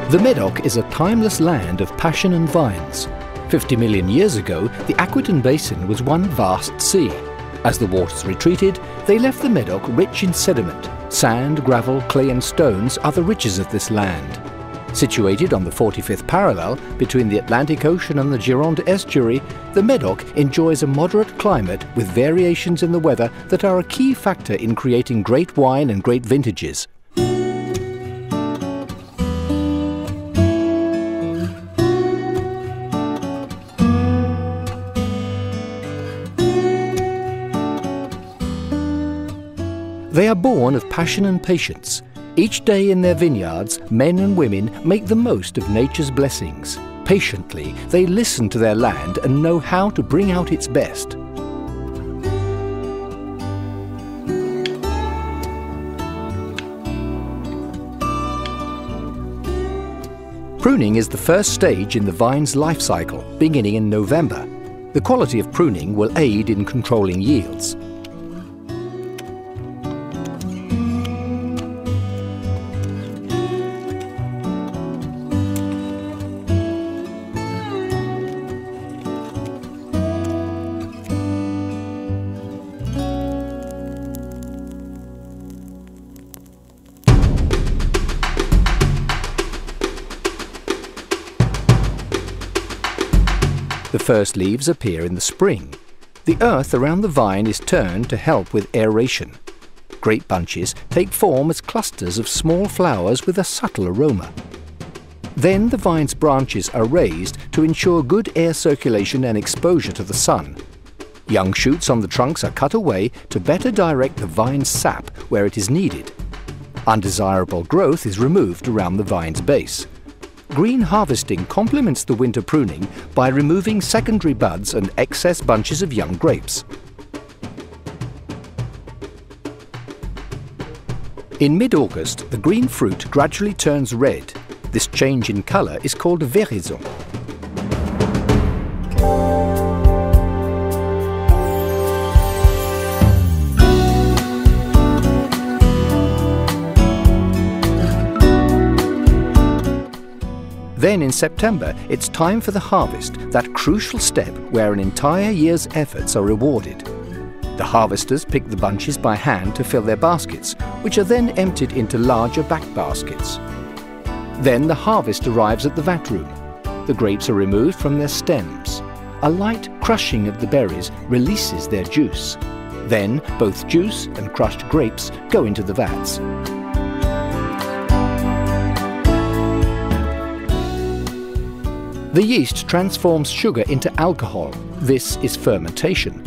The Medoc is a timeless land of passion and vines. 50 million years ago, the Aquitaine Basin was one vast sea. As the waters retreated, they left the Medoc rich in sediment. Sand, gravel, clay and stones are the riches of this land. Situated on the 45th parallel between the Atlantic Ocean and the Gironde estuary, the Medoc enjoys a moderate climate with variations in the weather that are a key factor in creating great wine and great vintages. They are born of passion and patience. Each day in their vineyards, men and women make the most of nature's blessings. Patiently, they listen to their land and know how to bring out its best. Pruning is the first stage in the vine's life cycle, beginning in November. The quality of pruning will aid in controlling yields. The first leaves appear in the spring. The earth around the vine is turned to help with aeration. Grape bunches take form as clusters of small flowers with a subtle aroma. Then the vine's branches are raised to ensure good air circulation and exposure to the sun. Young shoots on the trunks are cut away to better direct the vine's sap where it is needed. Undesirable growth is removed around the vine's base. Green harvesting complements the winter pruning by removing secondary buds and excess bunches of young grapes. In mid-August, the green fruit gradually turns red. This change in colour is called veraison. Then in September, it's time for the harvest, that crucial step where an entire year's efforts are rewarded. The harvesters pick the bunches by hand to fill their baskets, which are then emptied into larger back baskets. Then the harvest arrives at the vat room. The grapes are removed from their stems. A light crushing of the berries releases their juice. Then both juice and crushed grapes go into the vats. The yeast transforms sugar into alcohol. This is fermentation.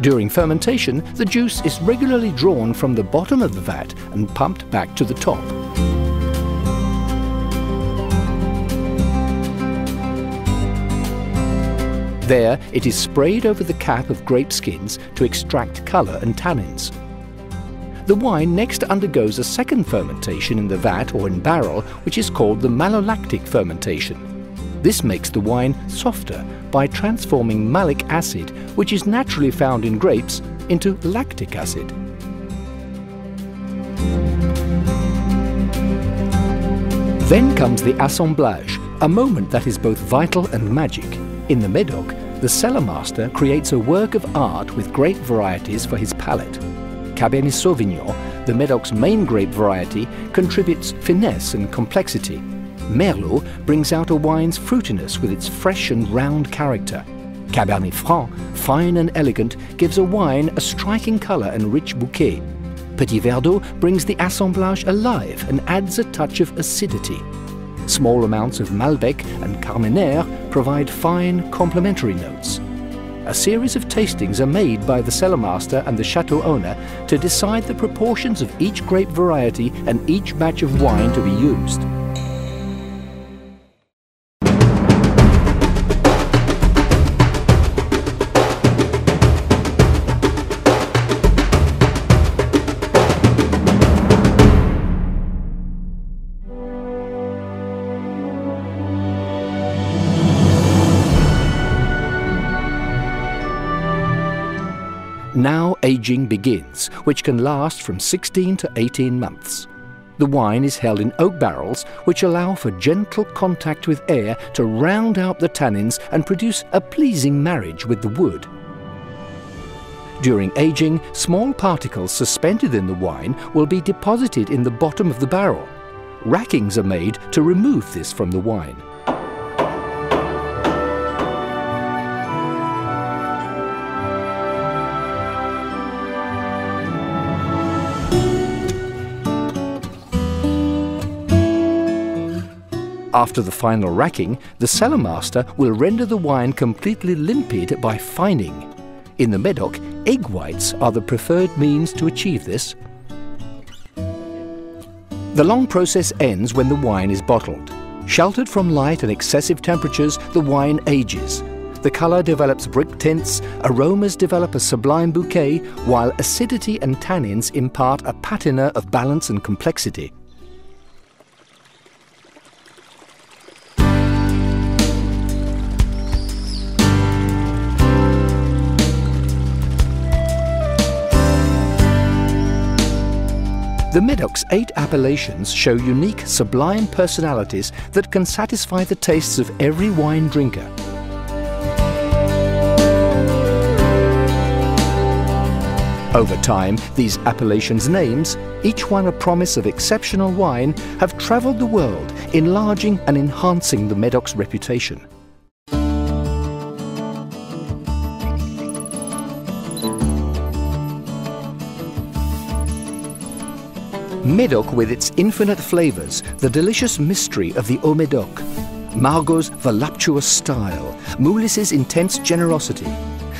During fermentation, the juice is regularly drawn from the bottom of the vat and pumped back to the top. There, it is sprayed over the cap of grape skins to extract colour and tannins. The wine next undergoes a second fermentation in the vat or in barrel, which is called the malolactic fermentation. This makes the wine softer by transforming malic acid, which is naturally found in grapes, into lactic acid. Then comes the assemblage, a moment that is both vital and magic. In the Medoc, the cellar master creates a work of art with grape varieties for his palate. Cabernet Sauvignon, the Medoc's main grape variety, contributes finesse and complexity. Merlot brings out a wine's fruitiness with its fresh and round character. Cabernet Franc, fine and elegant, gives a wine a striking colour and rich bouquet. Petit Verdot brings the assemblage alive and adds a touch of acidity. Small amounts of Malbec and Carmenère provide fine, complementary notes. A series of tastings are made by the cellar master and the chateau owner to decide the proportions of each grape variety and each batch of wine to be used. Now aging begins, which can last from 16 to 18 months. The wine is held in oak barrels, which allow for gentle contact with air to round out the tannins and produce a pleasing marriage with the wood. During aging, small particles suspended in the wine will be deposited in the bottom of the barrel. Rackings are made to remove this from the wine. After the final racking, the cellar master will render the wine completely limpid by fining. In the Medoc, egg whites are the preferred means to achieve this. The long process ends when the wine is bottled. Sheltered from light and excessive temperatures, the wine ages. The colour develops brick tints, aromas develop a sublime bouquet, while acidity and tannins impart a patina of balance and complexity. The Medoc's 8 appellations show unique, sublime personalities that can satisfy the tastes of every wine drinker. Over time, these appellations' names, each one a promise of exceptional wine, have travelled the world, enlarging and enhancing the Medoc's reputation. Medoc with its infinite flavours, the delicious mystery of the About Medoc, Margot's voluptuous style, Moulis's intense generosity.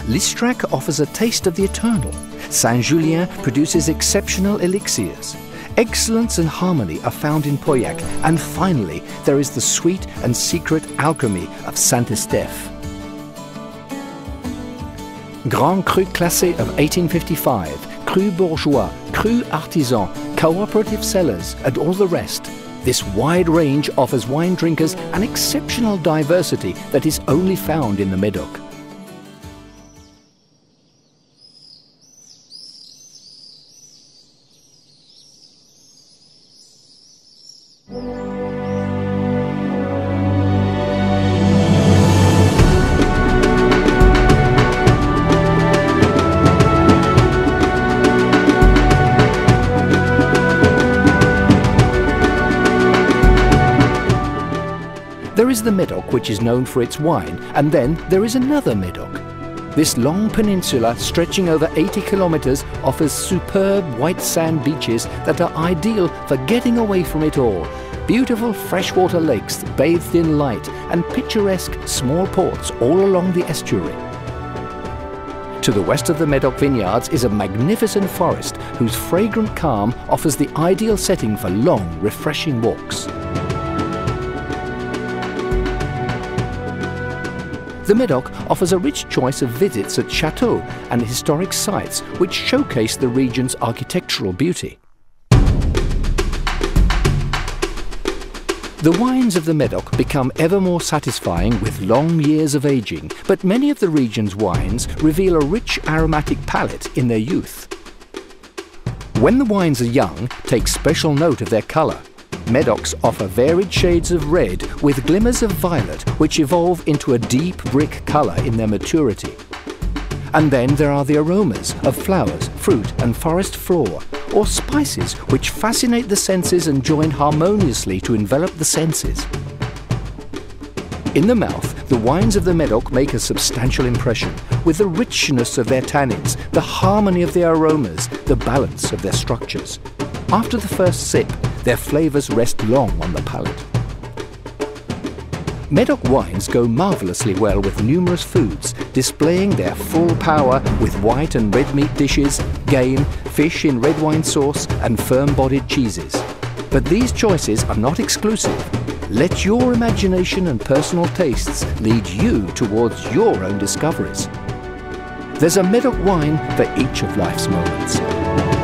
Listrac offers a taste of the eternal. Saint-Julien produces exceptional elixirs. Excellence and harmony are found in Pauillac, and finally there is the sweet and secret alchemy of Saint-Estèphe. Grand Cru Classé of 1855, Cru Bourgeois, Cru Artisan, cooperative cellars and all the rest. This wide range offers wine drinkers an exceptional diversity that is only found in the Medoc. There is the Medoc, which is known for its wine, and then there is another Medoc. This long peninsula, stretching over 80 kilometers, offers superb white sand beaches that are ideal for getting away from it all. Beautiful freshwater lakes bathed in light and picturesque small ports all along the estuary. To the west of the Medoc vineyards is a magnificent forest whose fragrant calm offers the ideal setting for long, refreshing walks. The Medoc offers a rich choice of visits at chateaux and historic sites which showcase the region's architectural beauty. The wines of the Medoc become ever more satisfying with long years of aging, but many of the region's wines reveal a rich aromatic palate in their youth. When the wines are young, take special note of their colour. Medocs offer varied shades of red with glimmers of violet, which evolve into a deep brick colour in their maturity. And then there are the aromas of flowers, fruit and forest floor, or spices which fascinate the senses and join harmoniously to envelop the senses. In the mouth, the wines of the Medoc make a substantial impression, with the richness of their tannins, the harmony of their aromas, the balance of their structures. After the first sip, their flavours rest long on the palate. Medoc wines go marvellously well with numerous foods, displaying their full power with white and red meat dishes, game, fish in red wine sauce and firm-bodied cheeses. But these choices are not exclusive. Let your imagination and personal tastes lead you towards your own discoveries. There's a Medoc wine for each of life's moments.